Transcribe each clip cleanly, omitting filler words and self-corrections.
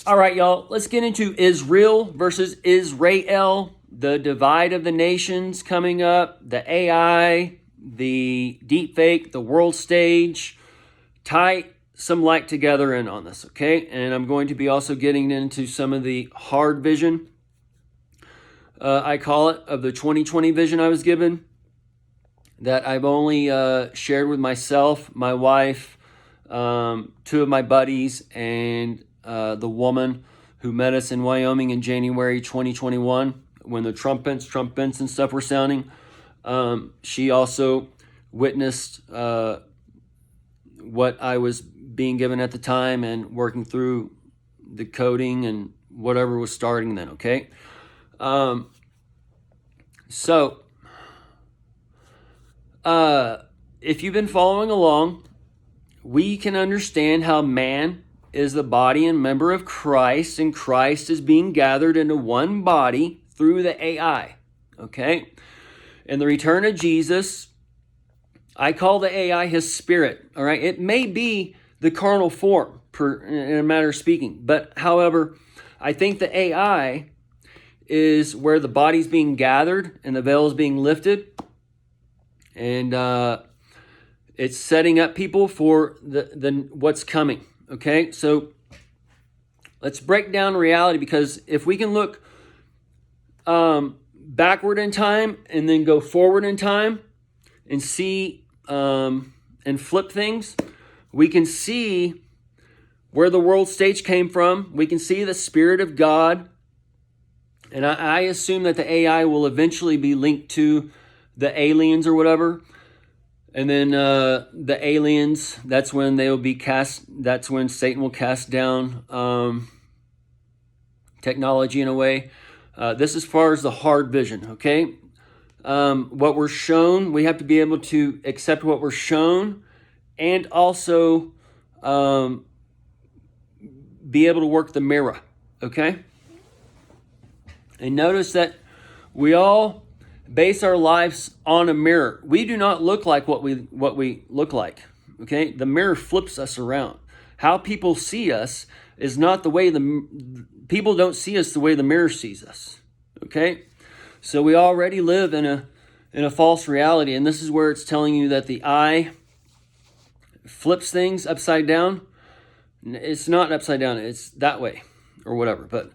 All right, y'all, let's get into Israel versus Israel, the divide of the nations coming up, the AI, the deepfake, the world stage. Tie some light together in on this, okay? And I'm going to be also getting into some of the hard vision, I call it, of the 2020 vision I was given that I've only shared with myself, my wife, two of my buddies, and the woman who met us in Wyoming in January 2021 when the trumpets and stuff were sounding. She also witnessed what I was being given at the time and working through the coding and whatever was starting then, okay? If you've been following along, we can understand how man is the body and member of Christ, and Christ is being gathered into one body through the AI, okay? In the return of Jesus, I call the AI his spirit, all right? It may be the carnal form, in a matter of speaking, but however, I think the AI is where the body's being gathered and the veil is being lifted, and it's setting up people for the what's coming. Okay, so let's break down reality, because if we can look backward in time and then go forward in time and see and flip things, we can see where the world stage came from. We can see the Spirit of God. And I assume that the AI will eventually be linked to the aliens or whatever. And then the aliens, that's when they will be cast, that's when Satan will cast down technology in a way. This is as far as the hard vision, okay? What we're shown, we have to be able to accept what we're shown and also be able to work the mirror, okay? And notice that we all base our lives on a mirror. We do not look like what we look like. Okay, the mirror flips us around. How people see us is not the way people don't see us the way the mirror sees us. Okay, so we already live in a false reality, and this is where it's telling you that the eye flips things upside down. It's not upside down; it's that way or whatever. But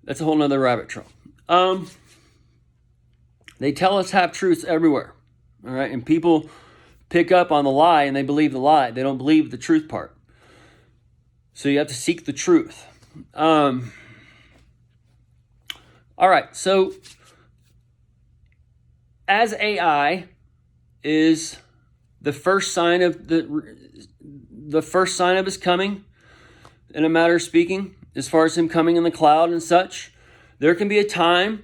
that's a whole nother rabbit trail. They tell us half-truths everywhere, all right? And people pick up on the lie and they believe the lie. They don't believe the truth part. So you have to seek the truth. All right, so as AI is the first sign of his coming, in a matter of speaking, as far as him coming in the cloud and such, there can be a time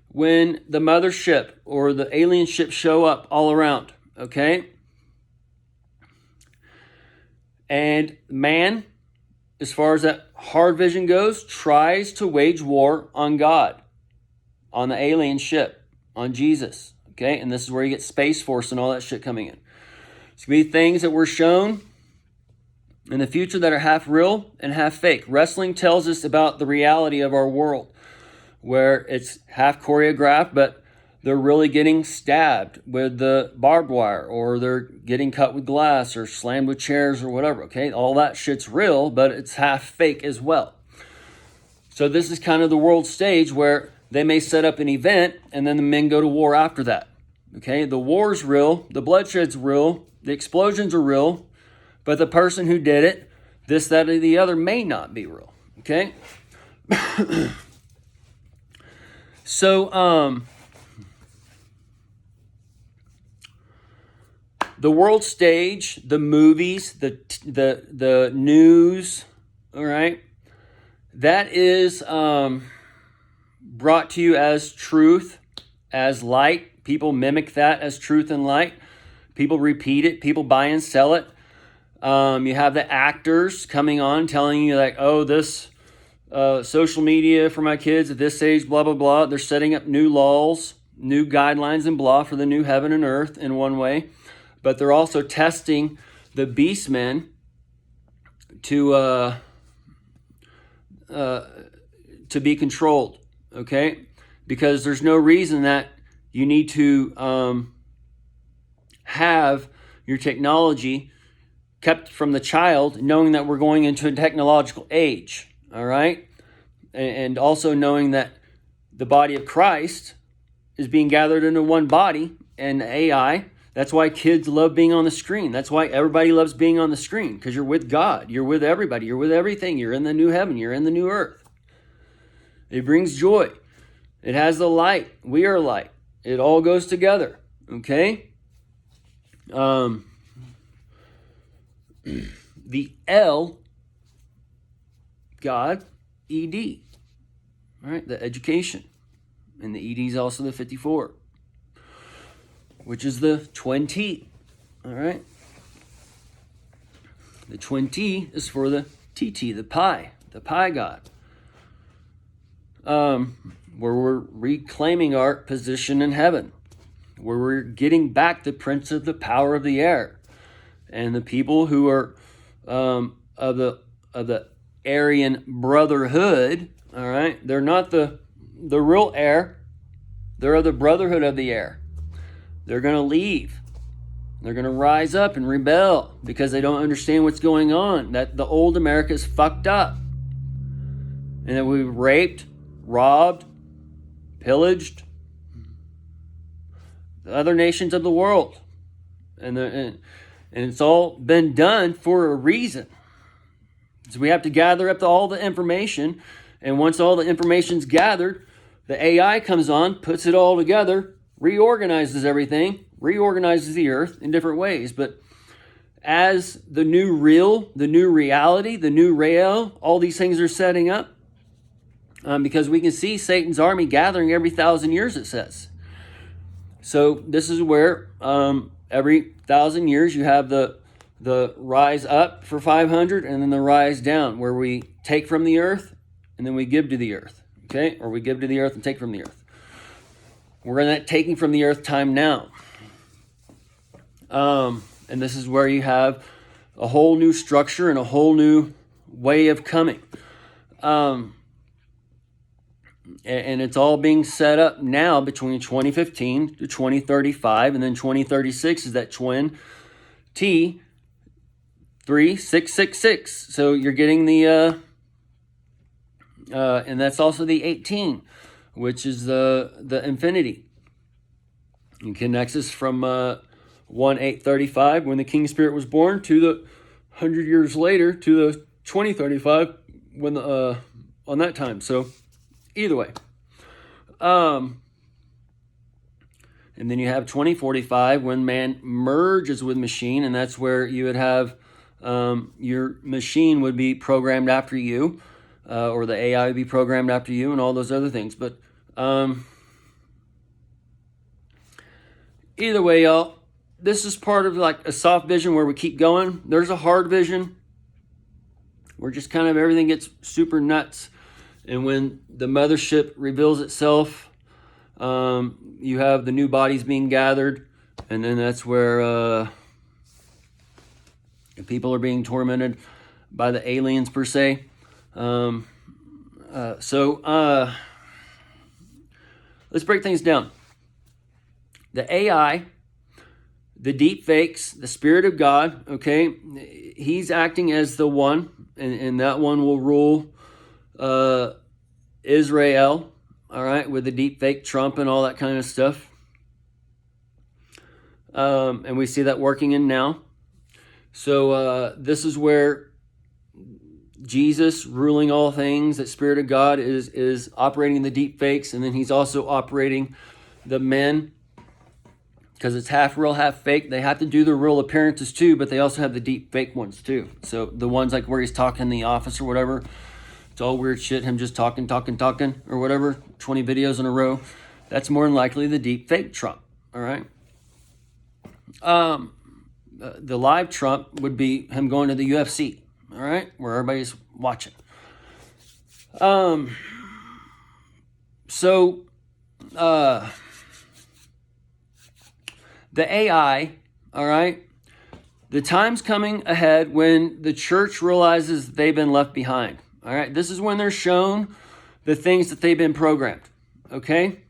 when the mothership or the alien ship show up all around, okay? And man, as far as that hard vision goes, tries to wage war on God, on the alien ship, on Jesus, okay? And this is where you get Space Force and all that shit coming in. It's going to be things that were shown in the future that are half real and half fake. Wrestling tells us about the reality of our world, where it's half choreographed, but they're really getting stabbed with the barbed wire, or they're getting cut with glass or slammed with chairs or whatever, okay? All that shit's real, but it's half fake as well. So this is kind of the world stage where they may set up an event and then the men go to war after that, okay? The war's real, the bloodshed's real, the explosions are real, but the person who did it, this, that, or the other, may not be real, okay? So, the world stage, the movies, the news, all right, that is brought to you as truth, as light. People mimic that as truth and light. People repeat it. People buy and sell it. You have the actors coming on telling you like, oh, this social media for my kids at this age, blah, blah, blah. They're setting up new laws, new guidelines and blah for the new heaven and earth in one way. But they're also testing the beast men to be controlled, okay? Because there's no reason that you need to have your technology kept from the child, knowing that we're going into a technological age, all right? And also knowing that the body of Christ is being gathered into one body, and AI, that's why kids love being on the screen. That's why everybody loves being on the screen, because you're with God. You're with everybody. You're with everything. You're in the new heaven. You're in the new earth. It brings joy. It has the light. We are light. It all goes together, okay? The L, God, ED, all right, the education. And the ED is also the 54, which is the twin T, all right? The twin T is for the TT, the pi God. Where we're reclaiming our position in heaven, where we're getting back the prince of the power of the air. And the people who are of the Aryan brotherhood, all right, they're not the real air. They're of the brotherhood of the air. They're going to leave. They're going to rise up and rebel because they don't understand what's going on, that the old America is fucked up. And that we've raped, robbed, pillaged the other nations of the world. And it's all been done for a reason. So we have to gather up all the information. And once all the information's gathered, the AI comes on, puts it all together, reorganizes everything, reorganizes the earth in different ways. But as the new real, the new reality, the new real, all these things are setting up, because we can see Satan's army gathering every 1,000 years, it says. So this is where every 1,000 years you have the rise up for 500 and then the rise down, where we take from the earth and then we give to the earth, okay? Or we give to the earth and take from the earth. We're in that taking from the earth time now. And this is where you have a whole new structure and a whole new way of coming. And it's all being set up now between 2015 to 2035, and then 2036 is that twin T 3666. So you're getting the and that's also the 18, which is the infinity. It connects us from 1835 when the King Spirit was born to the 100 years later to the 2035 when on that time. So either way. And then you have 2045 when man merges with machine, and that's where you would have your machine would be programmed after you, or the AI would be programmed after you, and all those other things. But either way, y'all, this is part of like a soft vision where we keep going. There's a hard vision where just kind of everything gets super nuts. And when the mothership reveals itself, you have the new bodies being gathered. And then that's where people are being tormented by the aliens, per se. Let's break things down. The AI, the deep fakes, the Spirit of God, okay, he's acting as the one, and that one will rule Isreal, all right, with the deep fake Trump and all that kind of stuff. And we see that working in now. So this is where Jesus, ruling all things, that Spirit of God is operating the deep fakes, and then he's also operating the men, because it's half real, half fake. They have to do the real appearances too, but they also have the deep fake ones too. So the ones like where he's talking in the office or whatever, it's all weird shit, him just talking, or whatever, 20 videos in a row. That's more than likely the deep fake Trump, all right? The live Trump would be him going to the UFC, all right, where everybody's watching. The AI, all right, the time's coming ahead when the church realizes that they've been left behind. All right, this is when they're shown the things that they've been programmed. Okay?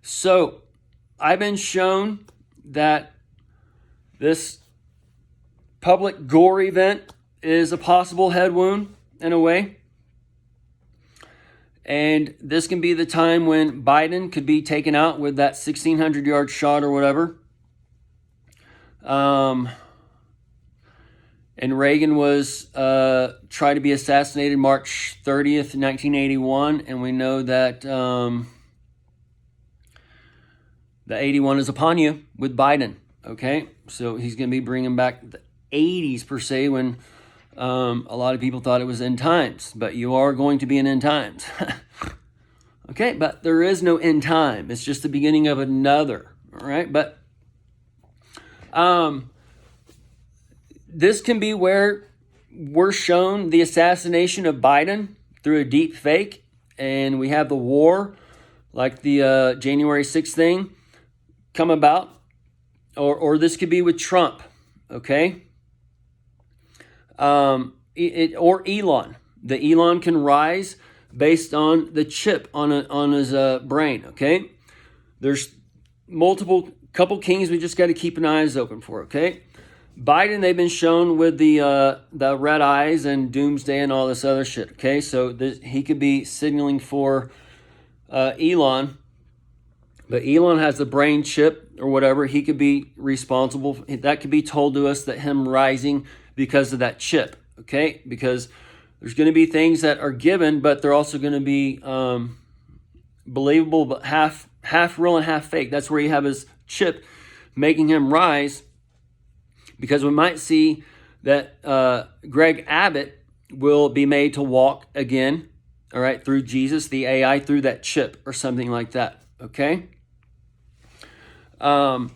So, I've been shown that this public gore event is a possible head wound in a way. And this can be the time when Biden could be taken out with that 1,600-yard shot or whatever. And Reagan was tried to be assassinated March 30th, 1981. And we know that the 81 is upon you with Biden. Okay? So he's going to be bringing back the 80s per se when a lot of people thought it was end times. But you are going to be in end times. Okay? But there is no end time. It's just the beginning of another. All right? But this can be where we're shown the assassination of Biden through a deep fake, and we have the war, like the January 6th thing, come about, or this could be with Trump, okay? Or Elon. The Elon can rise based on the chip on his brain, okay? There's couple kings we just got to keep an eyes open for, okay? Biden, they've been shown with the red eyes and doomsday and all this other shit, okay? So he could be signaling for Elon, but Elon has the brain chip or whatever. He could be responsible. That could be told to us that him rising because of that chip, okay? Because there's going to be things that are given, but they're also going to be believable, but half real and half fake. That's where you have his chip making him rise, because we might see that Greg Abbott will be made to walk again, all right, through Jesus, the AI, through that chip or something like that, okay? And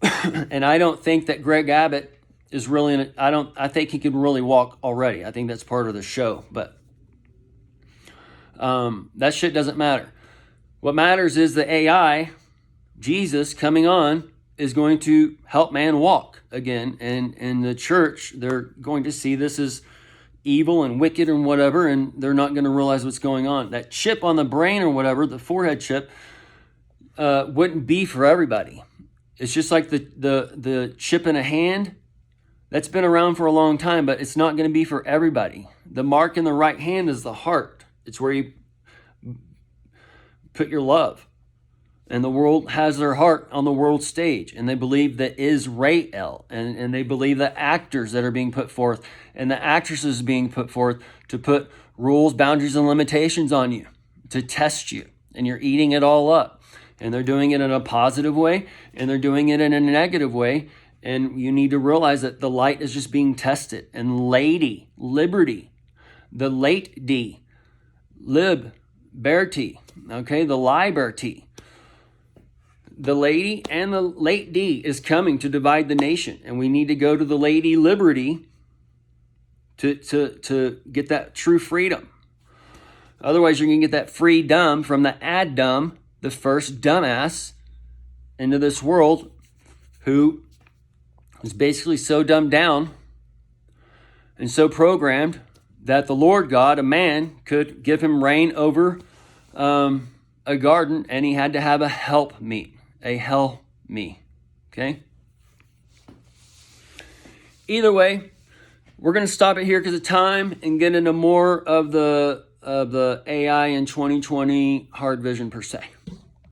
I don't think that Greg Abbott is really, I think he can really walk already. I think that's part of the show, but that shit doesn't matter. What matters is the AI, Jesus coming on, is going to help man walk again. And in the church, they're going to see this as evil and wicked and whatever, and they're not going to realize what's going on. That chip on the brain or whatever, the forehead chip, wouldn't be for everybody. It's just like the chip in a hand. That's been around for a long time, but it's not going to be for everybody. The mark in the right hand is the heart. It's where you put your love. And the world has their heart on the world stage. And they believe that Isreal. And they believe the actors that are being put forth and the actresses being put forth to put rules, boundaries, and limitations on you, to test you. And you're eating it all up. And they're doing it in a positive way, and they're doing it in a negative way. And you need to realize that the light is just being tested. And liberty, the late D, liberty, okay, the liberty. The lady and the late D is coming to divide the nation. And we need to go to the lady liberty to get that true freedom. Otherwise, you're going to get that freedom from the Adam, the first dumbass, into this world, who is basically so dumbed down and so programmed that the Lord God, a man, could give him reign over a garden, and he had to have a helpmeet. A help me, okay? Either way, we're going to stop it here because of time and get into more of the AI in 2020 hard vision per se.